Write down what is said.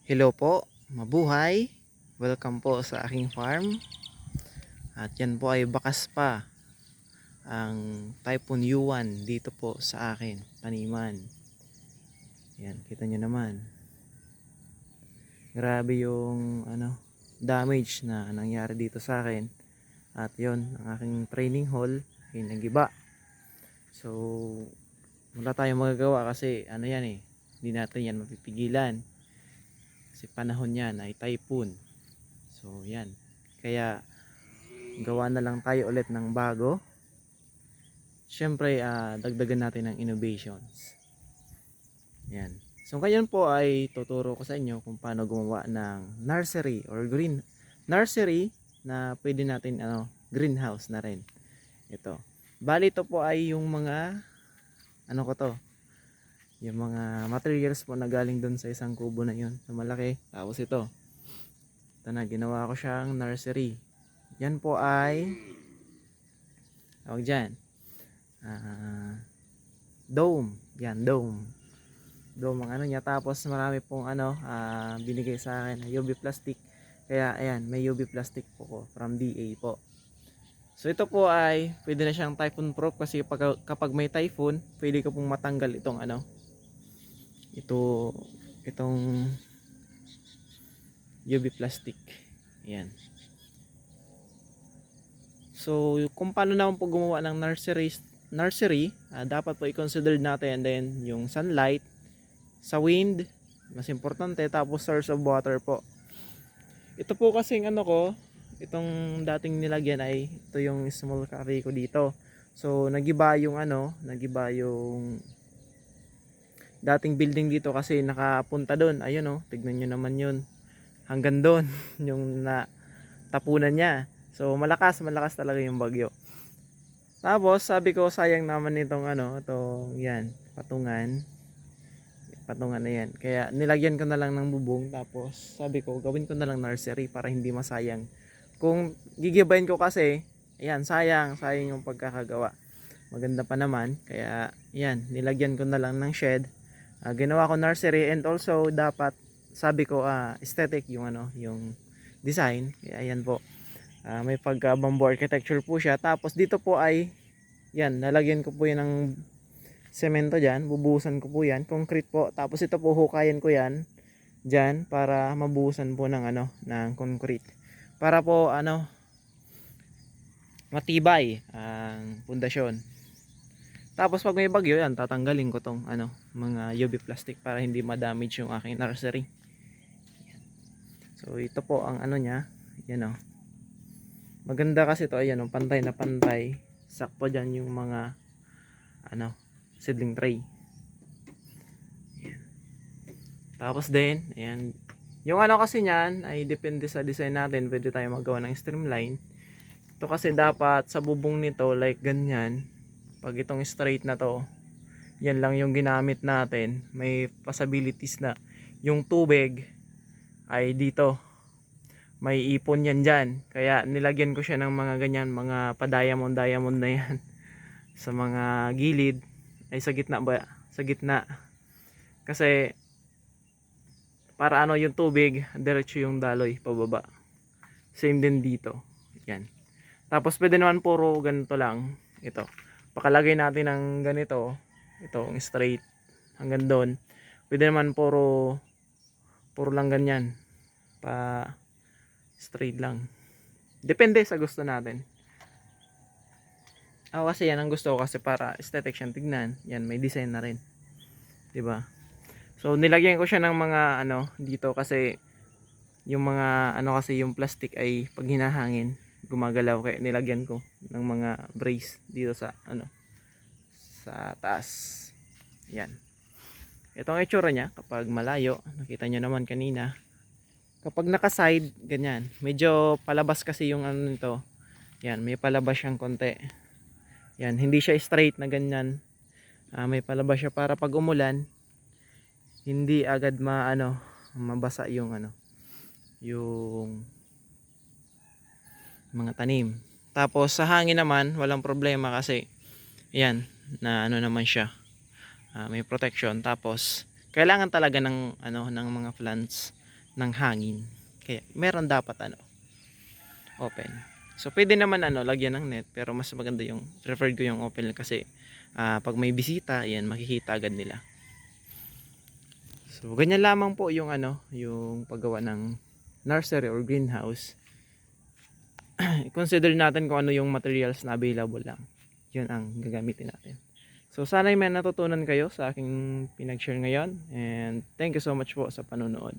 Hello po, mabuhay. Welcome po sa aking farm. At yan po ay bakas pa ang Typhoon Yuan dito po sa akin, taniman. Yan, kita nyo naman. Grabe yung damage na nangyari dito sa akin. At yon, ang aking training hall ay nagiba. So, wala tayong magagawa kasi yan hindi natin yan mapipigilan. Kasi panahon yan ay typhoon. So, yan. Kaya, gawa na lang tayo ulit ng bago. Siyempre, dagdagan natin ng innovations. Yan. So, ngayon po ay tuturo ko sa inyo kung paano gumawa ng nursery or green nursery na pwede natin greenhouse na rin. Ito. Bali, ito po ay yung mga yung mga materials po na galing doon sa isang kubo na yun, sa malaki. Tapos ito na, ginawa ko siyang nursery. Yan po ay tawag dyan dome. Yan, dome ang niya. Tapos marami pong binigay sa akin UV plastic. Kaya ayan, may UV plastic po ko from DA po. So ito po ay pwede na siyang typhoon proof kasi kapag may typhoon, pwede ko pong matanggal itong itong UV plastic. Ayan. So kung paano naman po gumawa ng nursery, dapat po i-consider natin then yung sunlight, sa wind, mas importante, tapos source of water po. Ito po kasing itong dating nilagyan ay ito yung small carry ko dito. So nagiba yung dating building dito kasi nakapunta doon. Ayun tignan nyo naman yun. Hanggang doon yung tapunan niya. So malakas talaga yung bagyo. Tapos sabi ko sayang naman itong yan, patungan na yan. Kaya nilagyan ko na lang ng bubong, tapos sabi ko gawin ko na lang nursery para hindi masayang. Kung gigibayin ko kasi, ayan, sayang yung pagkakagawa. Maganda pa naman, kaya yan, nilagyan ko na lang ng shed. Ginawa ko nursery, and also dapat sabi ko aesthetic yung yung design. Kaya ayan po. May pagka bamboo architecture po siya. Tapos dito po ay yan, nalagyan ko po yan ng semento dyan, bubuhusan ko po yan, concrete po. Tapos ito po, hukayan ko yan dyan para mabuhusan po ng ng concrete. Para po matibay ang pundasyon. Tapos pag may bagyo yan, tatanggalin ko tong mga UV plastic para hindi ma-damage yung aking nursery. So ito po ang niya, yan maganda kasi to, ayan pantay na pantay. Sakto dyan yung mga seedling tray. Ayan. Tapos din, ayan. Yung kasi niyan ay depende sa design natin. Pwede tayo magawa ng streamline. Ito kasi dapat sa bubong nito like ganyan. Pag itong straight na to, yan lang yung ginamit natin. May possibilities na yung tubig ay dito. May ipon yan dyan. Kaya nilagyan ko siya ng mga ganyan, mga pa-diamond na yan. Sa mga gilid. Ay sa gitna ba? Sa gitna. Kasi para yung tubig diretso yung daloy pababa. Same din dito. Yan. Tapos pwede naman puro ganito lang. Ito. Pakalagay natin ng ganito. Itong straight hanggang doon. Pwede naman puro lang ganyan. Pa straight lang. Depende sa gusto natin. Ako kasi yan ang gusto ko kasi para aesthetic siyang tignan. Yan, may design na rin. 'Di ba? So nilagyan ko siya ng mga dito kasi yung mga kasi yung plastic ay pag hinahangin gumagalaw, kaya nilagyan ko ng mga brace dito sa sa taas. Yan. Ito ang itsura niya kapag malayo. Nakita nyo naman kanina. Kapag naka-side, ganyan. Medyo palabas kasi yung nito. Yan, may palabas siyang konti. Yan, hindi siya straight na ganyan. May palabas siya para pag umulan, hindi agad mabasa yung yung mga tanim. Tapos sa hangin naman, walang problema kasi yan, na naman siya. May protection. Tapos kailangan talaga ng ng mga plants ng hangin. Kaya meron dapat open. So pwede naman lagyan ng net, pero mas maganda yung preferred ko yung open kasi pag may bisita, ayan, makikita agad nila. So ganyan lamang po yung yung paggawa ng nursery or greenhouse. Consider natin kung ano yung materials na available lang. Yun ang gagamitin natin. So sana may natutunan kayo sa aking pinag-share ngayon, and thank you so much po sa panonood.